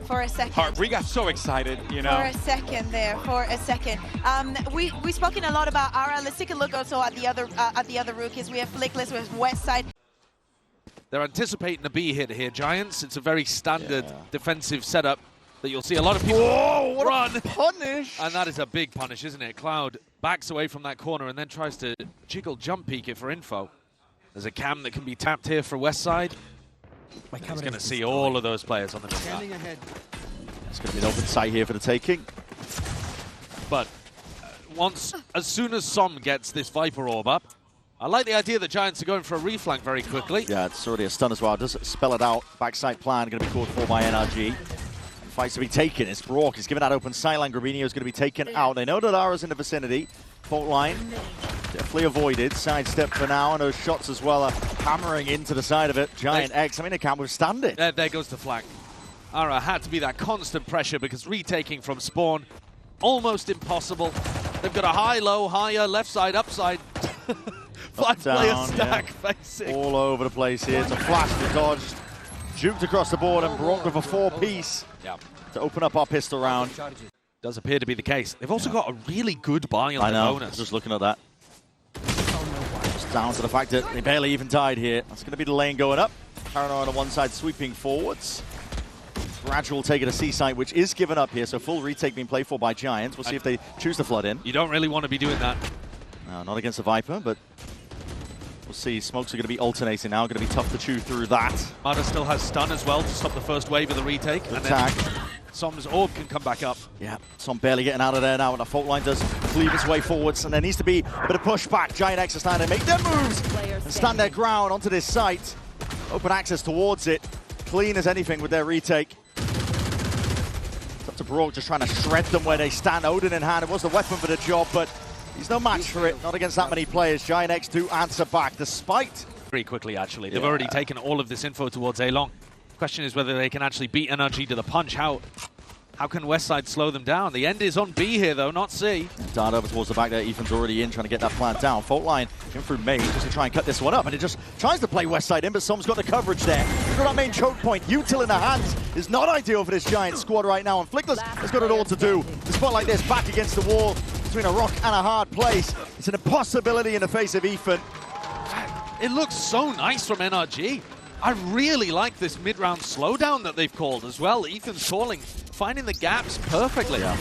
For a second. We got so excited, you know. For a second there, for a second. We've spoken a lot about Ara. Let's take a look also at the other rookies. We have Flickless, we have Westside. They're anticipating a B hit here, Giants. It's a very standard defensive setup that you'll see a lot of people run. Punish! And that is a big punish, isn't it? Cloud backs away from that corner and then tries to jiggle jump peek it for info. There's a cam that can be tapped here for Westside. He's going to see all of those players on the mid. It's going to be an open sight here for the taking. But as soon as Som gets this Viper Orb up, I like the idea that Giants are going for a reflank very quickly. Yeah, it's already a stun as well. It does spell it out. Backside plan going to be called for by NRG. Fights to be taken. It's Brock. He's given that open sideline. Grabinho is going to be taken out. They know that Ara's in the vicinity. Fault line. Definitely avoided. Sidestep for now. And those shots as well are hammering into the side of it. GIANTX, I mean, they can't withstand it. There goes the flank. Ara had to be that constant pressure because retaking from spawn, almost impossible. They've got a high, low, higher, left side, upside. Five-player stack facing. All over the place here. It's a flash to dodge. Juked across the board and Brock with a 4-piece to open up our pistol round. Does appear to be the case. They've also got a really good buy on the bonus. Just looking at that. Just down to the fact that they barely even died here. That's going to be the lane going up. Paranoia on the one side sweeping forwards. Gradual take at a C site, which is given up here. So full retake being played for by Giants. We'll see if they choose to flood in. You don't really want to be doing that. No, not against the Viper, but we'll see. Smokes are going to be alternating now. Going to be tough to chew through that. Mada still has stun as well to stop the first wave of the retake. Good attack. Som's orb can come back up. Yeah, Som barely getting out of there now, and the fault line does cleave its way forwards, and there needs to be a bit of pushback. GIANTX are starting to make their moves and stand their ground onto this site. Open access towards it. Clean as anything with their retake. It's up to Brock just trying to shred them where they stand. Odin in hand, it was the weapon for the job, but he's no match for it. Not against that many players. GIANTX do answer back, despite... Very quickly, actually. They've already taken all of this info towards A-Long. Question is whether they can actually beat NRG to the punch. How can Westside slow them down? The end is on B here, though, not C. Dart over towards the back there. Ethan's already in, trying to get that plant down. Fault line in through Main just to try and cut this one up. And it just tries to play Westside in, but Som's got the coverage there. He's got that main choke point. Util in the hands is not ideal for this Giant squad right now. And Flickless has got it all to do. The spot like this, back against the wall, between a rock and a hard place. It's an impossibility in the face of Ethan. It looks so nice from NRG. I really like this mid-round slowdown that they've called as well. Ethan's calling, finding the gaps perfectly. Yeah.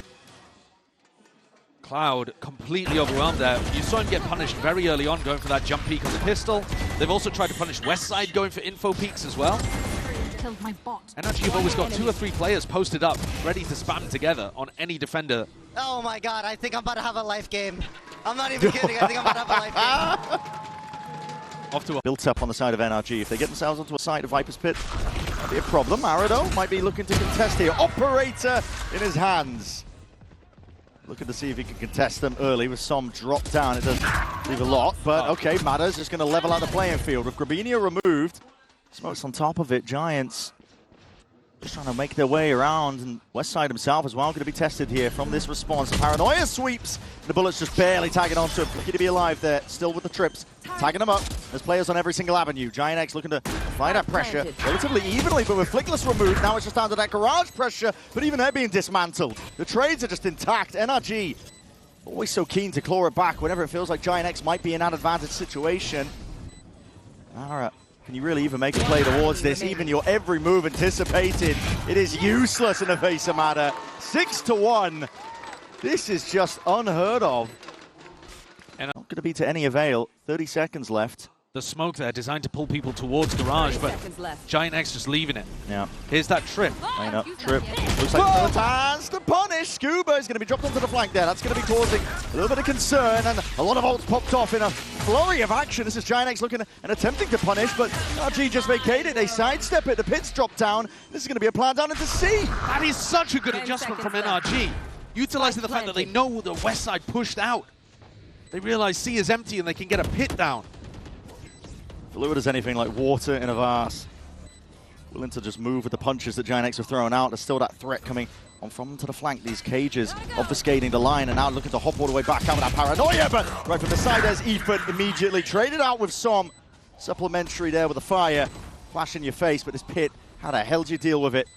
Cloud completely overwhelmed there. You saw him get punished very early on going for that jump peek on the pistol. They've also tried to punish Westside going for info peeks as well. NRG have always got 2 or 3 players posted up, ready to spam together on any defender. Oh my god, I think I'm about to have a life game. I'm not even kidding, I think I'm about to have a life game. Off to a built up on the side of NRG. If they get themselves onto a side of Viper's Pit, that'd be a problem. Arado might be looking to contest here. Operator in his hands. Looking to see if he can contest them early with some drop down. It does leave a lot, but okay, Mada's just going to level out the playing field. With Grabinho removed, Smokes on top of it. Giants just trying to make their way around, and Westside himself as well going to be tested here from this response. Paranoia sweeps. The bullets just barely tagging onto him. Lucky to be alive there, still with the trips. Tagging them up. There's players on every single avenue. GIANTX looking to fight that pressure relatively evenly, but with Flickless removed, now it's just down to that garage pressure, but even they're being dismantled. The trades are just intact. NRG always so keen to claw it back whenever it feels like GIANTX might be in an advantage situation. Alright. Can you really even make a play towards this? Even your every move anticipated. It is useless in the face of Mada. 6-1. This is just unheard of. And not going to be to any avail. 30 seconds left. The smoke there designed to pull people towards garage, but GIANTX just leaving it. Yeah. Here's that trip. Line up, trip. Looks like the chance to punish. Scuba is going to be dropped onto the flank there. That's going to be causing a little bit of concern, and a lot of ults popped off in a flurry of action. This is GIANTX looking and attempting to punish, but RG just vacated. They sidestep it. The pits drop down. This is going to be a plan down into C. That is such a good adjustment from NRG. Utilizing the fact that they know the west side pushed out. They realize C is empty and they can get a pit down. Fluid as anything like water in a vase. Willing to just move with the punches that GIANTX have thrown out. There's still that threat coming on from to the flank. These cages obfuscating the line, and now looking to hop all the way back out with that paranoia. But right from the side, there's Ethan immediately traded out with Som. Supplementary there with the fire. Flash in your face, but this pit, how the hell do you deal with it?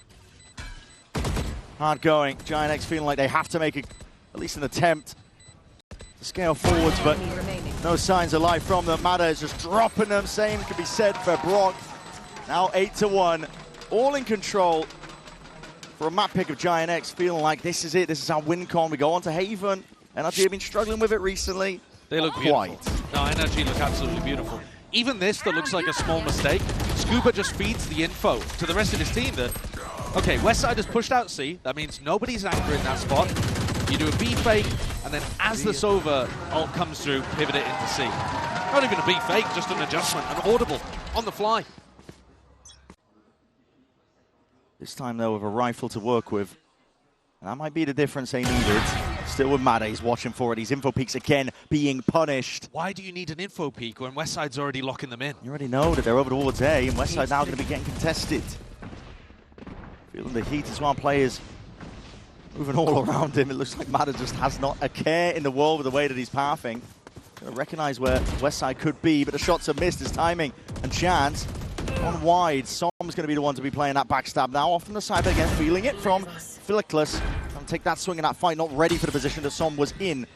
Hard going. GIANTX feeling like they have to make at least an attempt to scale forwards, but no signs of life from them. Mada is just dropping them. Same could be said for Brock. Now 8-1, all in control for a map pick of GIANTX, feeling like this is it. This is our win con. We go on to Haven. NRG have been struggling with it recently. They look beautiful. No, NRG look absolutely beautiful. Even this that looks like a small mistake, Scuba just feeds the info to the rest of his team that, okay, Westside has pushed out C. That means nobody's anchoring that spot. You do a B fake, and then as the Sova ult comes through, pivot it into C. Not even a B fake, just an adjustment, an audible, on the fly. This time, though, with a rifle to work with. And that might be the difference they needed. Still with Mada, he's watching for it. These info peaks again being punished. Why do you need an info peak when Westside's already locking them in? You already know that they're over towards A, and Westside now going to be getting contested. Feeling the heat as well. Players moving all around him. It looks like Mada just has not a care in the world with the way that he's pathing. Going to recognize where Westside could be, but the shots are missed. His timing and chance on wide. Som's going to be the one to be playing that backstab now. Off on the side again, feeling it from Flickless. Take that swing in that fight, not ready for the position that Som was in.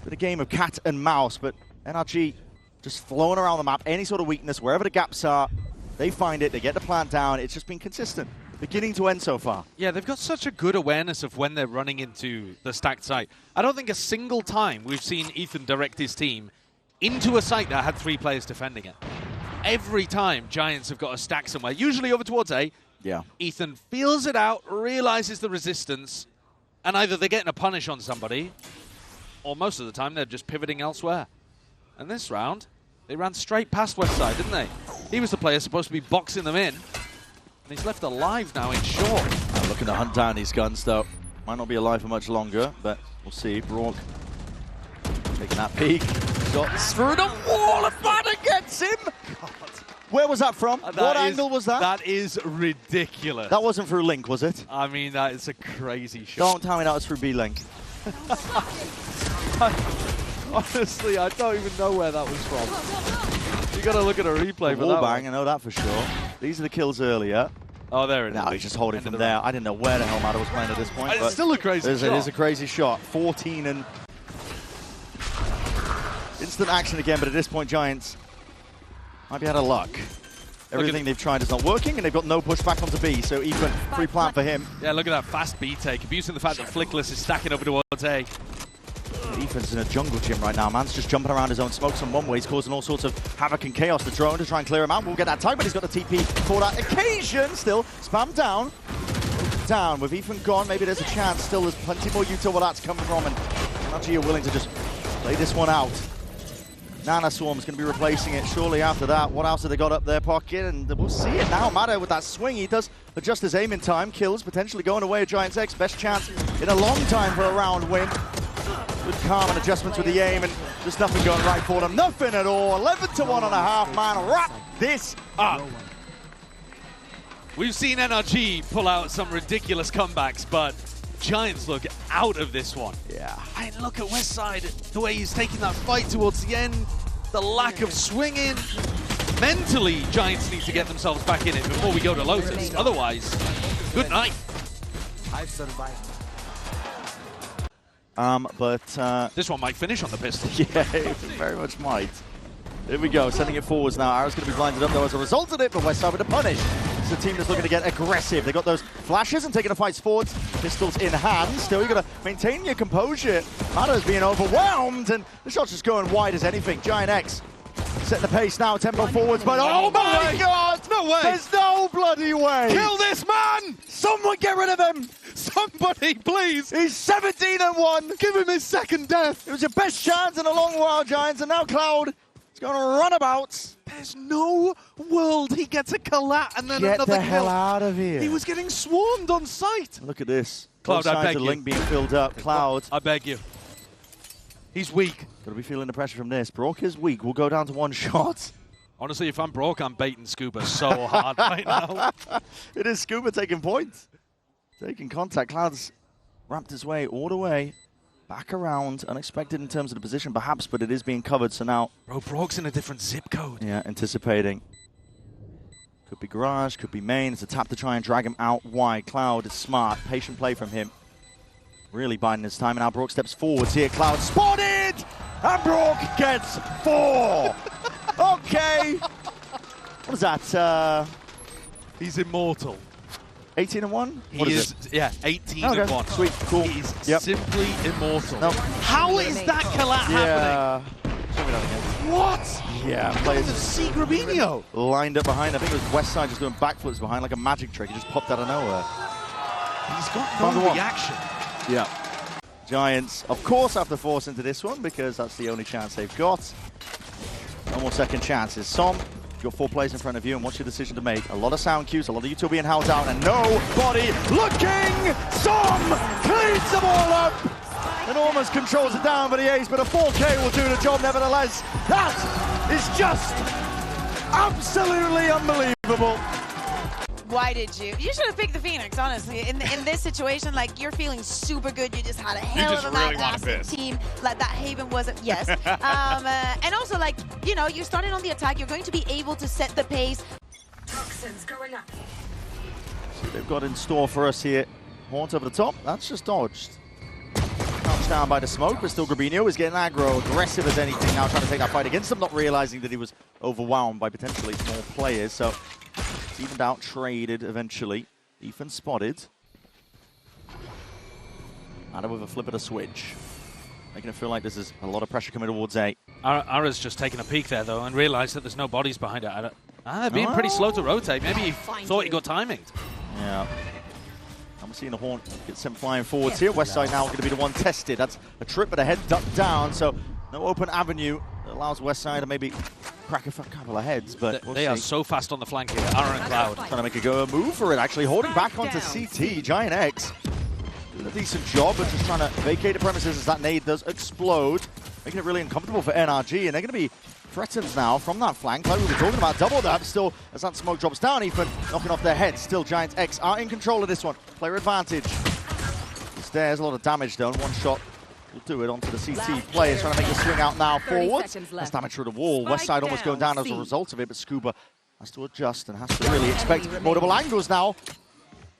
Bit a game of cat and mouse, but NRG just flowing around the map. Any sort of weakness, wherever the gaps are, they find it, they get the plant down. It's just been consistent, beginning to end so far. Yeah, they've got such a good awareness of when they're running into the stacked site. I don't think a single time we've seen Ethan direct his team into a site that had 3 players defending it. Every time Giants have got a stack somewhere, usually over towards A. Yeah. Ethan feels it out, realizes the resistance, and either they're getting a punish on somebody, or most of the time they're just pivoting elsewhere. And this round, they ran straight past Westside, didn't they? He was the player supposed to be boxing them in, and he's left alive now in short. Looking to hunt down these guns, though. Might not be alive for much longer, but we'll see. Brock taking that peek. Shots through the wall, and Mada gets him! God. Where was that from? What angle was that? That is ridiculous. That wasn't through Link, was it? I mean, that is a crazy shot. Don't tell me that was through B-Link. Honestly, I don't even know where that was from. You got to look at a replay for that Wallbang, one. I know that for sure. These are the kills earlier. Oh, there it is. Now he's just holding from there. I didn't know where the hell Mada was playing at this point. It's still a crazy shot. It is a crazy shot. 14 and... instant action again, but at this point, Giants might be out of luck. Everything they've tried is not working, and they've got no pushback onto B, so even free plant for him. Yeah, look at that fast B take, abusing the fact that Flickless is stacking over towards A. Defense in a jungle gym right now. Man's just jumping around his own smokes on one way. He's causing all sorts of havoc and chaos. The drone to try and clear him out. We'll get that time, but he's got the TP for that occasion. Still, spam down. Down with Ethan gone. Maybe there's a chance. Still, there's plenty more util where that's coming from, and NRG are willing to just play this one out. Nana Swarm's going to be replacing it shortly after that. What else have they got up their pocket? And we'll see it now. Mada with that swing. He does adjust his aim in time. Kills potentially going away at GIANTX. Best chance in a long time for a round win. Good calm and adjustments with the aim, and just nothing going right for them. Nothing at all. 11-1.5, man. Wrap this up. We've seen NRG pull out some ridiculous comebacks, but Giants look out of this one. Yeah. And look at Westside, the way he's taking that fight towards the end, the lack of swinging. Mentally, Giants need to get themselves back in it before we go to Lotus. Otherwise, good night. I've survived. This one might finish on the pistol. Yeah, it very much might. Here we go, sending it forwards now. Arrow's going to be blinded up though as a result of it, but Westside with a punish. It's a team that's looking to get aggressive. They got those flashes and taking the fights forwards. Pistols in hand. Still, you got to maintain your composure. Mada's being overwhelmed, and the shot's just going wide as anything. GIANTX set the pace now, tempo forwards, but oh my God! No way! There's no bloody way! Kill this man! Someone get rid of him! Somebody, please! He's 17-1! Give him his second death! It was your best chance in a long while, Giants, and now Cloud is going to runabouts. There's no world he gets a collat and then Get another the hell kill. out of here. He was getting swarmed on sight. Look at this. Cloud, Both I sides beg of you. Link being filled up. Cloud. I beg you. He's weak. Got to be feeling the pressure from this. Brock is weak. We'll go down to one shot. Honestly, if I'm Brock, I'm baiting Scuba so hard right now. It is Scuba taking points. Taking contact. Cloud's wrapped his way all the way back around. Unexpected in terms of the position, perhaps, but it is being covered. So now... Bro, Brock's in a different zip code. Yeah, anticipating. Could be Garage, could be main. It's a tap to try and drag him out wide. Cloud is smart. Patient play from him. Really biding his time. And now Brook steps forwards here. Cloud spotted! And Brook gets 4! Okay. What is that? He's immortal. 18-1? He What is, it? yeah, 18-1. Sweet, cool. He's Yep. simply immortal. No. How is that collapse happening? Show me that again. What? Yeah, players To see Grabinho. lined up behind. I think it was Westside just doing backflips behind like a magic trick. He just popped out of nowhere. He's got Found the no one. reaction. Yeah. Giants, of course, have to force into this one because that's the only chance they've got. No more second chances. Som, you've got 4 players in front of you, and what's your decision to make? A lot of sound cues, a lot of you two being held down, and nobody looking! Som cleans the ball up! And almost controls it down, but he ace, but a 4K will do the job nevertheless. That is just absolutely unbelievable. Why did you? You should have picked the Phoenix, honestly. In this situation, like, you're feeling super good. You just had a hell of a massive team. Like, that Haven was, yes. And also, like, you know, you're starting on the attack. You're going to be able to set the pace. Toxins going up. See what they've got in store for us here. Haunt over the top. That's just dodged. Crouched down by the smoke, but still Grabinho is getting aggro, aggressive as anything now, trying to take that fight against them, not realizing that he was overwhelmed by potentially more players. So it's evened out, traded eventually. Ethan spotted. Ada with a flip of the switch. Making it feel like this is a lot of pressure coming towards A. Ara's just taken a peek there, though, and realized that there's no bodies behind it. They're being pretty slow to rotate. Maybe he thought he got timing. Yeah. I'm seeing the Haunt get sent flying forwards here. Westside now going to be the one tested. That's a trip, but a head ducked down, so no open avenue that allows Westside to maybe crack a couple of heads, but They are so fast on the flank here, Ara and Cloud. trying to make a move for it, actually. Holding back onto CT. GIANTX doing a decent job, but just trying to vacate the premises as that nade does explode. Making it really uncomfortable for NRG, and they're going to be threatened now from that flank. Like we were talking about, double that still as that smoke drops down, Ethan knocking off their heads. Still, GIANTX are in control of this one. Player advantage. Stairs, a lot of damage done. One shot will do it onto the CT players, trying to make the swing out now forwards. That's damage through the wall. Westside almost going down as a result of it, but Scuba has to adjust and has to really expect multiple angles now.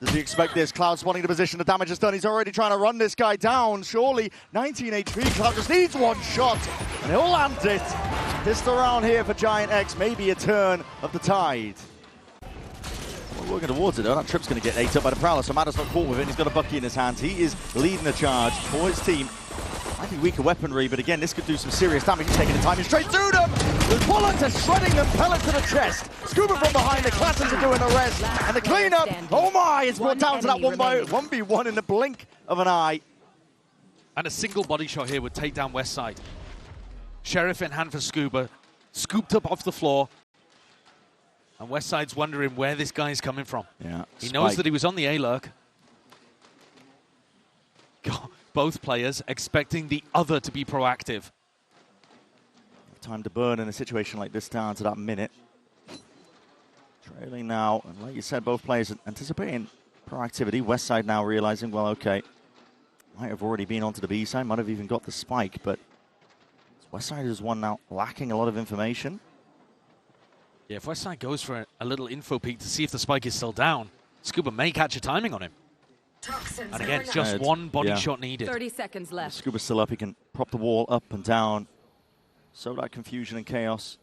Does he expect this? Cloud spawning the position, the damage is done. He's already trying to run this guy down, surely. 19 HP, Cloud just needs one shot, and he'll land it. Pistol round here for GIANTX, maybe a turn of the tide. We're working towards it though. That trip's going to get ate up by the Prowler, so Maddo's not caught with it. He's got a Bucky in his hands. He is leading the charge for his team. Might be weaker weaponry, but again, this could do some serious damage. He's taking the time straight through them. The bullets are shredding them, pellet to the chest. Scuba from behind, the Clatters are doing the rest. And the cleanup, oh my, it's brought down to that 1v1 in the blink of an eye. And a single body shot here would take down Westside. Sheriff in hand for Scuba, scooped up off the floor. And Westside's wondering where this guy's coming from. Yeah, he knows that he was on the A-lurk. God, both players expecting the other to be proactive. Time to burn in a situation like this down to that minute. Trailing now, and like you said, both players anticipating proactivity. Westside now realizing, well, okay, might have already been onto the B side, might have even got the spike, but Westside is one now lacking a lot of information. Yeah, if Westside goes for a little info peek to see if the spike is still down, Scuba may catch a timing on him. Toxins And again, going just up. one body shot needed. 30 seconds left. Scuba's still up, he can prop the wall up and down. So that confusion and chaos.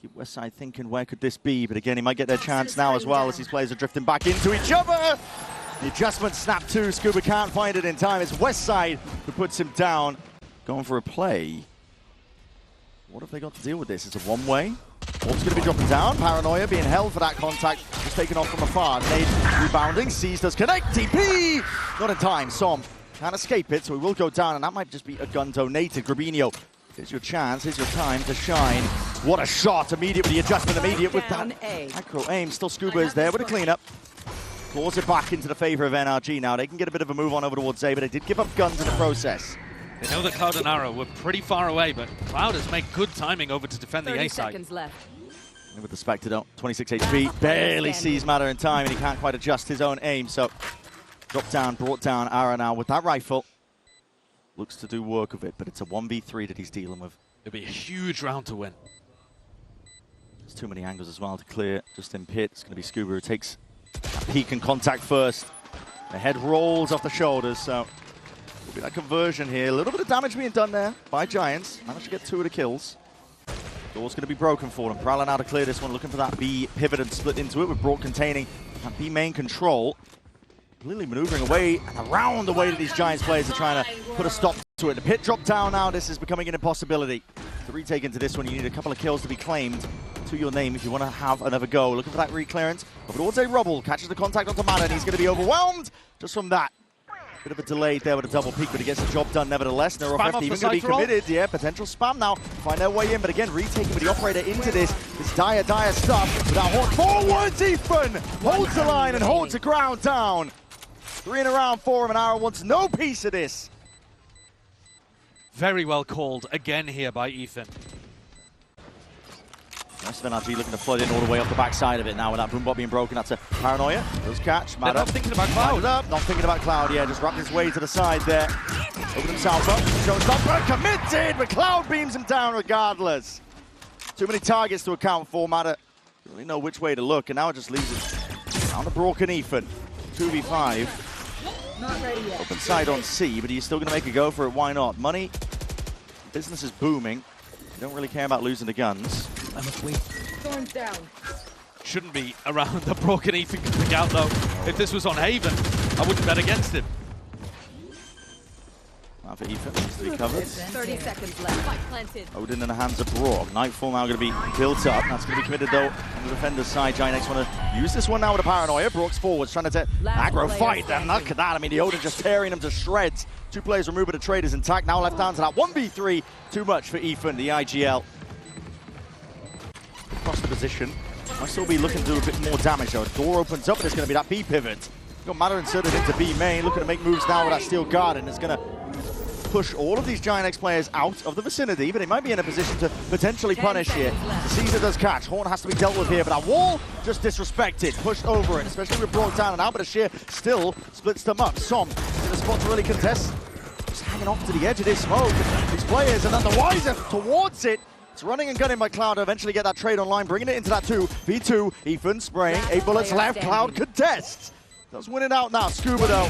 Keep Westside thinking, where could this be? But again, he might get their chance now as well as these players are drifting back into each other. The adjustment snap too, Scuba can't find it in time. It's Westside who puts him down. Going for a play. What have they got to deal with this? It's a one-way. Orb's going to be dropping down. Paranoia being held for that contact. Just taken off from afar. Nade rebounding. Sees does connect. TP! Not in time. Som can't escape it, so he will go down, and that might just be a gun donated. Grabinho, here's your chance. Here's your time to shine. What a shot. Immediate with the adjustment. Immediate with that macro aim. Still Scuba is there with a cleanup. Claws it back into the favor of NRG now. They can get a bit of a move on over towards A, but they did give up guns in the process. They know that Cloud and Arrow were pretty far away, but Cloud has made good timing over to defend the 30 A side. seconds left. And with the Spectre, 26 HP, barely sees Matter in time, and he can't quite adjust his own aim. So, dropped down, brought down Ara now with that rifle. Looks to do work of it, but it's a 1v3 that he's dealing with. It'll be a huge round to win. too many angles as well to clear. Just in pit, it's going to be Scuba who takes a peek and contact first. The head rolls off the shoulders, so will be that conversion here. A little bit of damage being done there by Giants. Managed to get 2 of the kills. Door's going to be broken for them. Prowler now to clear this one, looking for that B pivot and split into it with Brock containing that B main control. Completely maneuvering away and around the way that these Giants players are trying to put a stop to it. The pit drop down now. This is becoming an impossibility. To retake into this one, you need a couple of kills to be claimed to your name if you want to have another go. Looking for that re-clearance. Over towards a Rubble. Catches the contact onto Mana and he's going to be overwhelmed just from that. Bit of a delay there with a double peek, but he gets the job done nevertheless. Neurofeft even going to be committed. Yeah, potential spam now. Find their way in, but again, retaking with the operator into this. This dire stuff. Without Horn forwards, Ethan holds the line and holds the ground down. 3 in a round for him, and Ara wants no piece of this. Very well called again here by Ethan. Rest of NRG looking to flood in all the way off the backside of it now with that boombot being broken. That's a Paranoia. Does catch. They're not thinking about Cloud. Not thinking about Cloud, yeah. Just wrapped his way to the side there. Open himself up. Showstopper committed, but Cloud beams him down regardless. Too many targets to account for. Matter don't really know which way to look, and now it just leaves it on the broken Ethan. 2v5. Not ready yet. Open side on C, but he's still going to make a go for it. Why not? Money, business is booming. You don't really care about losing the guns. Storm's down. Shouldn't be around the broken Ethan coming out though. If this was on Haven, I wouldn't bet against him. Now for Ethan, needs to be covered. 30 seconds left. Fight planted. Odin in the hands of Brock. Nightfall now going to be built up. That's going to be committed though on the defender's side. GIANTX want to use this one now with a Paranoia. Brock's forwards trying to aggro fight. And look at that. I mean, the Odin just tearing him to shreds. 2 players removed, but the trade is intact. Now left down to that 1v3. Too much for Ethan, the IGL. Across the position. Might still be looking to do a bit more damage though. Door opens up and it's going to be that B pivot. Got Matter inserted into B main. Looking to make moves now with that Steel Garden. It's going to push all of these GIANTX players out of the vicinity, but they might be in a position to potentially punish here. Caesar does catch. Horn has to be dealt with here, but that wall just disrespected. Pushed over it, especially with Brock down and out, but Sheer still splits them up. Som in a spot to really contest. Just hanging off to the edge of this smoke. These players are none the wiser towards it. It's running and gunning by Cloud to eventually get that trade online, bringing it into that 2v2. Ethan spraying, 8 bullets left. Cloud contests. Does win it out now. Scuba though.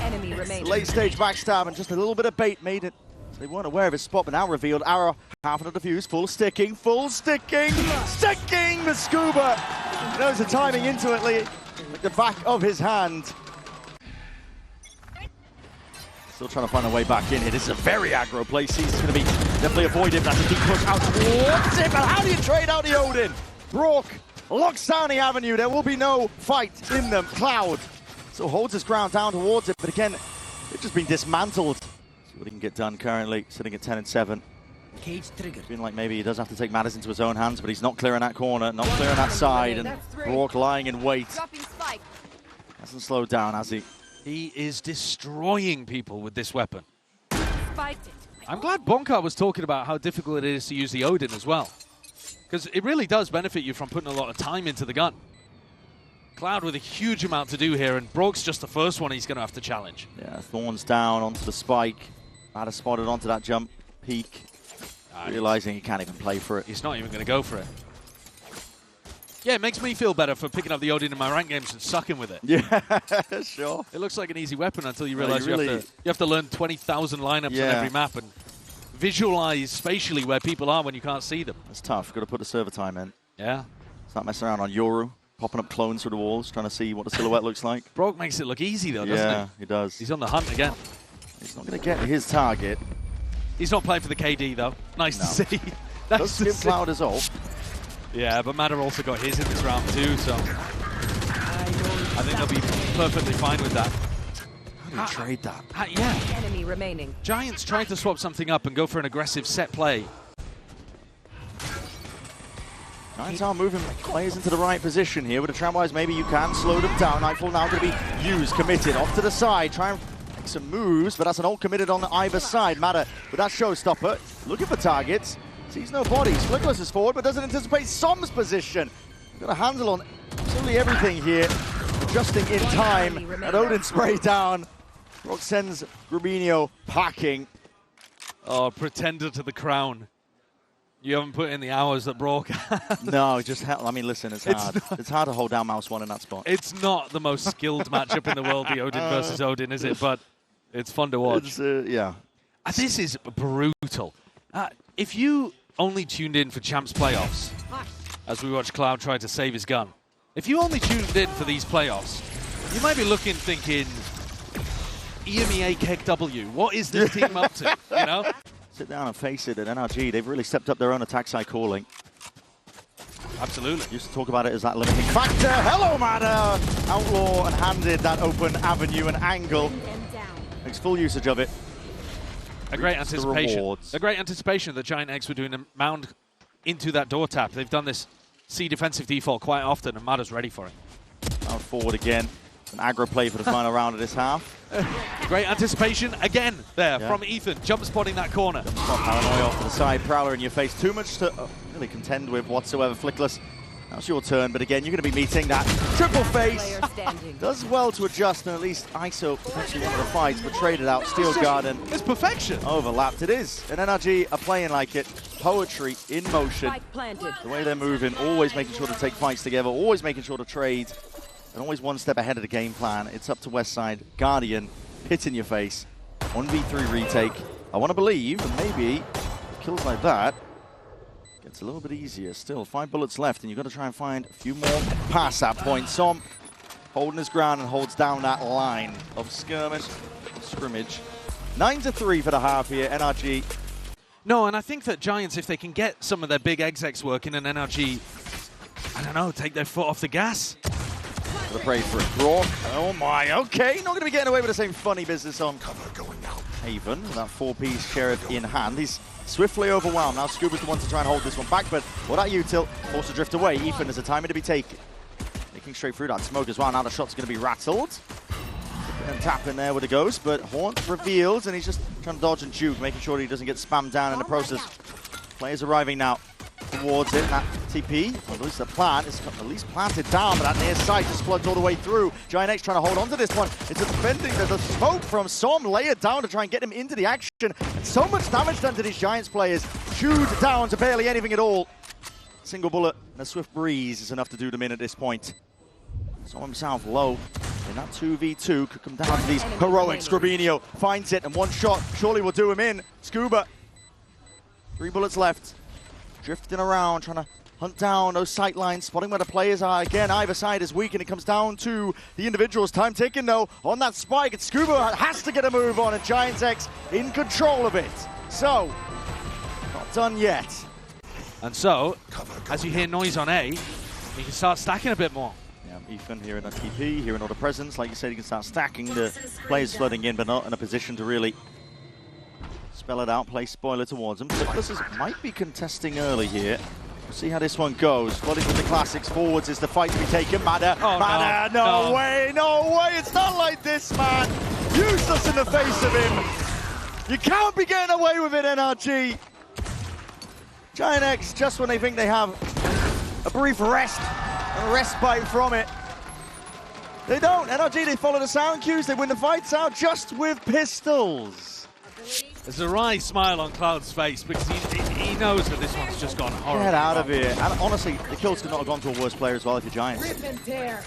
Late stage backstab and just a little bit of bait made it. They weren't aware of his spot, but now revealed. Arrow, half of the defuse, full sticking. Sticking the Scuba. He knows the timing intimately, like the back of his hand. Still trying to find a way back in here. This is a very aggro play. Caesar's going to be definitely avoided. That's a deep push out towards it, but how do you trade out the Odin? Brock locks down the avenue. There will be no fight in them. Cloud still holds his ground down towards it, but again, it's just been dismantled. What he can get done currently, sitting at 10 and 7. Cage triggered. Feeling like maybe he does have to take matters into his own hands, but he's not clearing that corner, not clearing that side, and Brock lying in wait. Hasn't slowed down, has he? He is destroying people with this weapon. Spiked it. I'm glad Bonkar was talking about how difficult it is to use the Odin as well. Because it really does benefit you from putting a lot of time into the gun. Cloud with a huge amount to do here, and Brock's just the first one he's going to have to challenge. Yeah, Thorns down onto the spike. Matter spotted onto that jump peak. Realizing he can't even play for it. He's not even going to go for it. Yeah, it makes me feel better for picking up the Odin in my rank games and sucking with it. Yeah, sure. It looks like an easy weapon until you realize you have to learn 20,000 lineups on every map and visualize spatially where people are when you can't see them. It's tough. Got to put the server time in. Yeah. Start messing around on Yoru, popping up clones through the walls, trying to see what the silhouette looks like. Brock makes it look easy though, doesn't he? Yeah, he does. He's on the hunt again. He's not going to get his target. He's not playing for the KD though. Nice to see. Does give Cloud his ult. Yeah, but Matter also got his in this round too, so I think they'll be perfectly fine with that. How do you trade that? Yeah. Enemy remaining. Giants trying to swap something up and go for an aggressive set play. Giants are moving players into the right position here. With the Tramwise, maybe you can slow them down. Nightfall now going to be used, committed, off to the side. Try and make some moves, but that's an ult committed on either side. Matter with that showstopper, looking for targets. Sees no bodies. Flickless is forward, but doesn't anticipate Som's position. Got a handle on absolutely everything here. Adjusting in time. And Odin spray down. Brock sends Rubinho packing. Oh, pretender to the crown. You haven't put in the hours that Brock has. No, just I mean, listen, it's hard. It's hard to hold down mouse 1 in that spot. It's not the most skilled matchup in the world, the Odin versus Odin, is it? But it's fun to watch. Yeah. This is brutal. If you only tuned in for Champs playoffs, as we watch Cloud try to save his gun, if you only tuned in for these playoffs, you might be looking, thinking, EMEA KW, what is this team up to, you know? Sit down and face it at NRG. They've really stepped up their own attack side calling. Absolutely. Used to talk about it as that limiting factor. Hello, Mada! Outlaw and handed that open avenue and angle. Makes full usage of it. A great anticipation. A great anticipation that GIANTX were doing a mound into that door tap. They've done this C defensive default quite often, and Mada's ready for it. Now forward again. An aggro play for the final round of this half. Great anticipation again there from Ethan, jump spotting that corner. Jump spot paranoia off to the side, Prowler in your face. Too much to really contend with whatsoever. Flickless, that's your turn, but again, you're going to be meeting that triple face. Does well to adjust and at least ISO potentially one of the fights, but traded out. Steel Garden. It's perfection. Overlapped, it is. And NRG are playing like it. Poetry in motion. The way they're moving, always making sure to take fights together, always making sure to trade. And always one step ahead of the game plan. It's up to Westside. Guardian, hit in your face. 1v3 retake. I want to believe, and maybe kills like that gets a little bit easier. Still, 5 bullets left, and you've got to try and find a few more past that point. Som holding his ground and holds down that line of skirmish, scrimmage. 9-3 for the half here, NRG. No, and I think that Giants, if they can get some of their big execs working, and NRG, I don't know, take their foot off the gas. The praise for a draw. Oh my, okay. Not going to be getting away with the same funny business on Haven. With that 4-piece Sheriff in hand. He's swiftly overwhelmed. Now Scuba's the one to try and hold this one back, but what that util forced to drift away. Ethan has a timing to be taken. Taking straight through that smoke as well. Now the shot's going to be rattled. And tap in there with a ghost, but Haunt reveals, and he's just trying to dodge and juke, making sure he doesn't get spammed down in the process. Players arriving now towards it. That TP, or at least the plant, is at least planted down, but that near side just floods all the way through. GIANTX trying to hold on to this one. It's a defending. There's a smoke from Som layered down to try and get him into the action. And so much damage done to these Giants players. Chewed down to barely anything at all. Single bullet and a swift breeze is enough to do them in at this point. Som himself low. And that 2v2 could come down to these heroics. Scribinio finds it, and one shot surely will do him in. Scuba, 3 bullets left. Drifting around, trying to hunt down those sight lines, spotting where the players are. Again, either side is weak, and it comes down to the individuals. Time ticking, though, on that spike. And Scuba has to get a move on, and GIANTX in control of it. So, not done yet. And so, as you hear noise on A, you can start stacking a bit more. Yeah, Ethan here in a TP, here in all the presence. Like you said, you can start stacking the players flooding in, but not in a position to really spell it out, play spoiler towards them. Flickless might be contesting early here. We'll see how this one goes. Flooding with the classics forwards is the fight to be taken. Mada, Mada, no way, no way. It's not like this, man. Useless in the face of him. You can't be getting away with it, NRG. GIANTX, just when they think they have a brief rest, a respite from it, they don't. NRG, they follow the sound cues. They win the fights out just with pistols. There's a wry smile on Cloud's face because he knows that this one's just gone horrible. Get out of here. And honestly, the kills could not have gone to a worse player as well if you're Giants.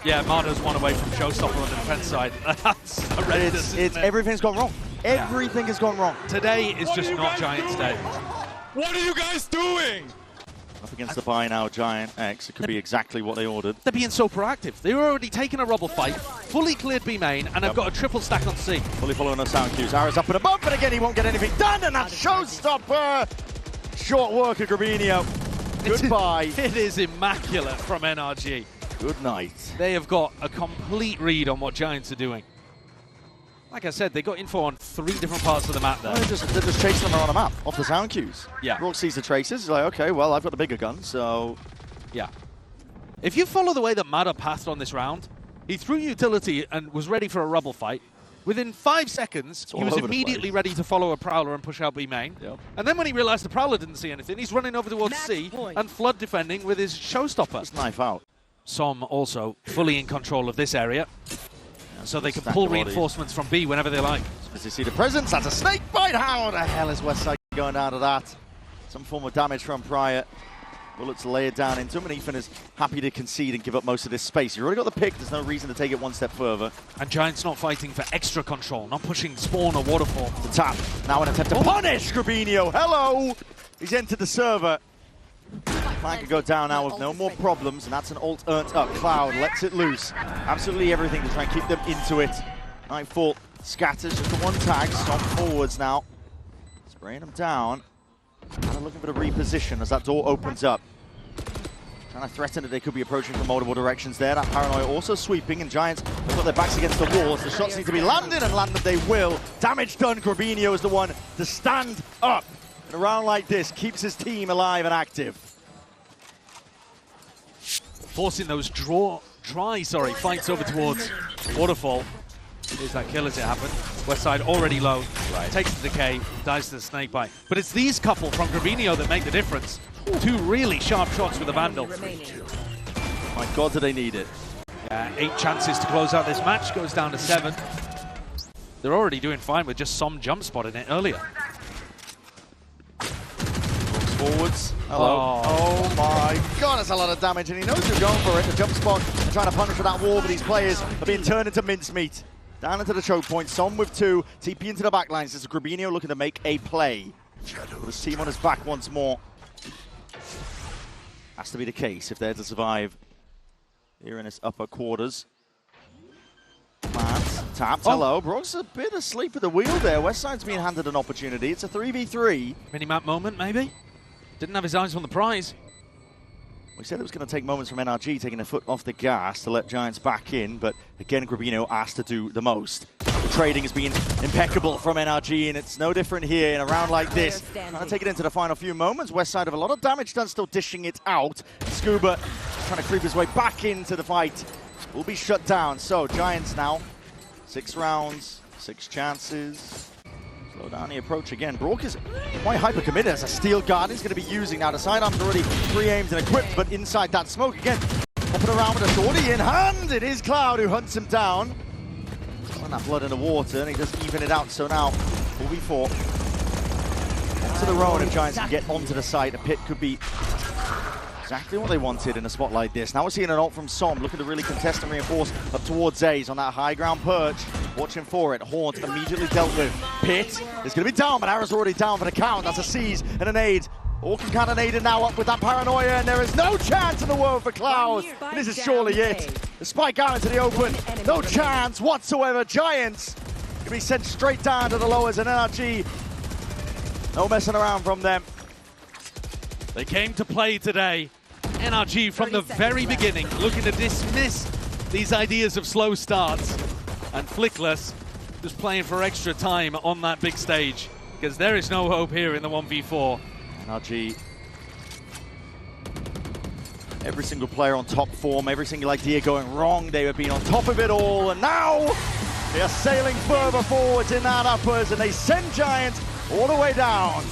Yeah, Mada's one away from Showstopper on the defense side. That's horrendous. Everything's gone wrong. Everything has gone wrong. Today is just not Giants' day. What are you guys doing? Up against the buy now, GIANTX. It could be exactly what they ordered. They're being so proactive. They were already taking a rubble fight, fully cleared B main, and have got a triple stack on C. Fully following the sound cues. Ara's up and above, but again, he won't get anything done, and that's showstopper. Short work of Grabinio. Goodbye. It is immaculate from NRG. Good night. They have got a complete read on what Giants are doing. Like I said, they got info on 3 different parts of the map there. Well, they're just chasing them around the map, off the sound cues. Yeah. Rourke sees the traces, he's like, okay, well, I've got the bigger gun, so... Yeah. If you follow the way that Mada pathed on this round, he threw utility and was ready for a rubble fight. Within 5 seconds, he was immediately ready to follow a Prowler and push out B main. Yep. And then when he realized the Prowler didn't see anything, he's running over towards C and flood defending with his Showstopper. Just knife out. Som also fully in control of this area. So they can pull reinforcements from B whenever they like. As you see the presence, that's a snake bite. How the hell is Westside going down to that? some form of damage from Prior. Bullets layered down into him, and Ethan is happy to concede and give up most of this space. You already got the pick, there's no reason to take it one step further. And Giants not fighting for extra control, not pushing spawn or waterfall. The tap, now an attempt to punish Grabinho. Hello! He's entered the server. Flag can go down now with no more problems, and that's an ult earned up. Cloud lets it loose. Absolutely everything to try and keep them into it. Nightfall scatters just the one tag. Stomp forwards now. Spraying them down. Kind of looking for the reposition as that door opens up. Trying to threaten that they could be approaching from multiple directions there. That paranoia also sweeping, and Giants have got their backs against the walls. The shots need to be landed, and landed they will. Damage done. Grabinho is the one to stand up. In a round like this, keeps his team alive and active. Forcing those dry fights over towards Waterfall. Here's that kill as it happened. West side already low. Right. Takes the decay, dies to the snake bite. But it's these couple from Grabinho that make the difference. Two really sharp shots with the Vandal. My God, do they need it. 8 chances to close out this match, goes down to 7. They're already doing fine with just some jump spot in it earlier. Walks forwards. Hello. Oh my God, that's a lot of damage, and he knows you're going for it. The jump spot, and trying to punish for that wall, but these players are being turned into mincemeat. Down into the choke point, Som with 2, TP into the backlines. This is Grabinho looking to make a play. With his team on his back once more. Has to be the case if they're to survive here in his upper quarters. Plants, tapped, hello. Brock's a bit asleep at the wheel there. Westside's being handed an opportunity. It's a 3v3. Mini-map moment, maybe? Didn't have his eyes on the prize. We said it was going to take moments from NRG taking a foot off the gas to let Giants back in, but again, Grabinho asked to do the most. The trading has been impeccable from NRG, and it's no different here in a round like this. Trying to take it into the final few moments. West side have a lot of damage done, still dishing it out. Scuba trying to creep his way back into the fight. Will be shut down. So Giants now, 6 rounds, 6 chances. Slow down the approach again. Brock is quite hyper-committed as a steel guard he's going to be using. Now the sidearm's already 3 aims and equipped, but inside that smoke again. Hopping around with a shorty in hand. It is Cloud who hunts him down. Throwing that blood in the water, and he does even it out. So now, 4v4. Onto the road, if Giants can get onto the site, the pit could be exactly what they wanted in a spot like this. Now we're seeing an ult from Som, looking to really contest and reinforce up towards A's on that high ground perch. Watching for it. Haunt immediately dealt with. Pit is going to be down, but Arrow's already down for the count. That's a seize and an aid. All concatenated now up with that paranoia, and there is no chance in the world for Cloud. And this is surely it. The spike out into the open. No chance whatsoever. Giants going to be sent straight down to the lowers, and NRG, no messing around from them. They came to play today. NRG from the very beginning looking to dismiss these ideas of slow starts. And Flickless just playing for extra time on that big stage, because there is no hope here in the 1v4. NRG, every single player on top form, every single idea going wrong, they have been on top of it all, and now they are sailing further forwards in that uppers, and they send Giants all the way down.